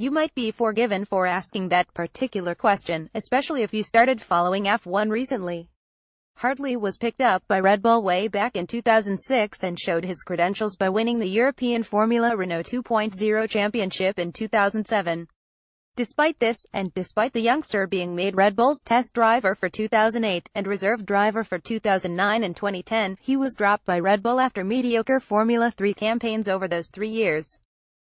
You might be forgiven for asking that particular question, especially if you started following F1 recently. Hartley was picked up by Red Bull way back in 2006 and showed his credentials by winning the European Formula Renault 2.0 Championship in 2007. Despite this, and despite the youngster being made Red Bull's test driver for 2008, and reserve driver for 2009 and 2010, he was dropped by Red Bull after mediocre Formula 3 campaigns over those 3 years.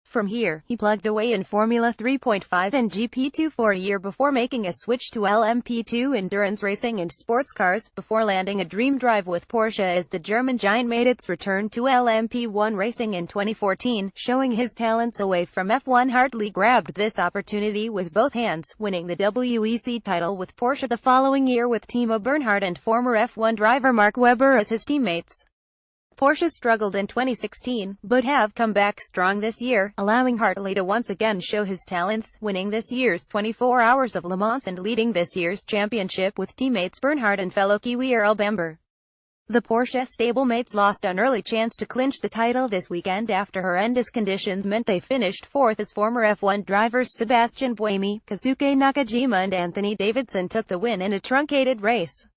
From here, he plugged away in Formula 3.5 and GP2 for a year before making a switch to LMP2 endurance racing and sports cars, before landing a dream drive with Porsche as the German giant made its return to LMP1 racing in 2014, showing his talents away from F1. Hartley grabbed this opportunity with both hands, winning the WEC title with Porsche the following year with Timo Bernhard and former F1 driver Mark Webber as his teammates. Porsche struggled in 2016, but have come back strong this year, allowing Hartley to once again show his talents, winning this year's 24 Hours of Le Mans and leading this year's championship with teammates Bernhard and fellow Kiwi Earl Bamber. The Porsche stablemates lost an early chance to clinch the title this weekend after horrendous conditions meant they finished fourth as former F1 drivers Sebastian Buemi, Kazuki Nakajima and Anthony Davidson took the win in a truncated race.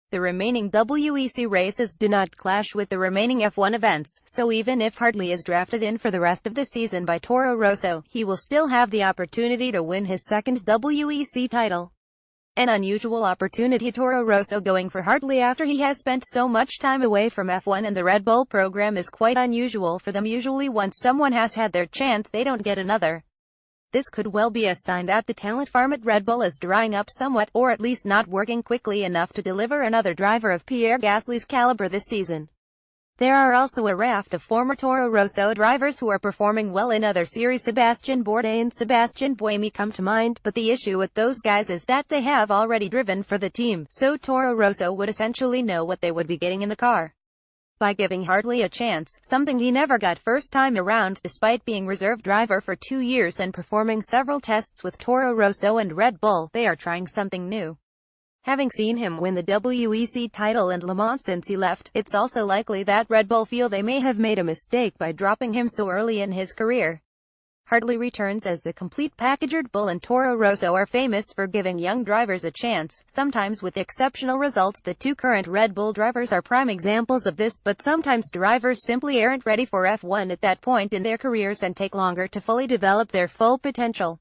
The remaining WEC races do not clash with the remaining F1 events, so even if Hartley is drafted in for the rest of the season by Toro Rosso, he will still have the opportunity to win his second WEC title. An unusual opportunity, Toro Rosso going for Hartley after he has spent so much time away from F1 and the Red Bull program is quite unusual for them. Usually once someone has had their chance, they don't get another. This could well be a sign that the talent farm at Red Bull is drying up somewhat, or at least not working quickly enough to deliver another driver of Pierre Gasly's caliber this season. There are also a raft of former Toro Rosso drivers who are performing well in other series. Sebastian Bourdais and Sebastian Buemi come to mind, but the issue with those guys is that they have already driven for the team, so Toro Rosso would essentially know what they would be getting in the car. By giving Hartley a chance, something he never got first time around, despite being reserve driver for 2 years and performing several tests with Toro Rosso and Red Bull, they are trying something new. Having seen him win the WEC title and Le Mans since he left, it's also likely that Red Bull feel they may have made a mistake by dropping him so early in his career. Hartley returns as the complete package. Red Bull and Toro Rosso are famous for giving young drivers a chance, sometimes with exceptional results. The two current Red Bull drivers are prime examples of this, but sometimes drivers simply aren't ready for F1 at that point in their careers and take longer to fully develop their full potential.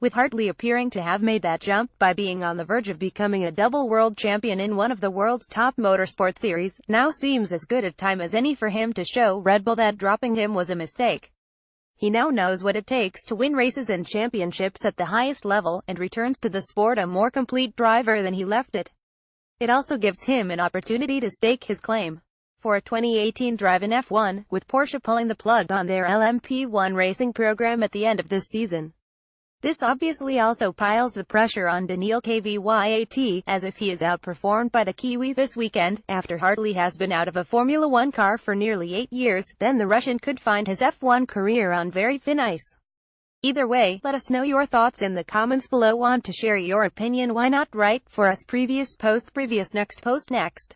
With Hartley appearing to have made that jump by being on the verge of becoming a double world champion in one of the world's top motorsport series, now seems as good a time as any for him to show Red Bull that dropping him was a mistake. He now knows what it takes to win races and championships at the highest level, and returns to the sport a more complete driver than he left it. It also gives him an opportunity to stake his claim for a 2018 drive in F1, with Porsche pulling the plug on their LMP1 racing program at the end of this season. This obviously also piles the pressure on Daniil Kvyat, as if he is outperformed by the Kiwi this weekend, after Hartley has been out of a Formula 1 car for nearly 8 years, then the Russian could find his F1 career on very thin ice. Either way, let us know your thoughts in the comments below. Want to share your opinion? Why not write for us? Previous post, next post, next.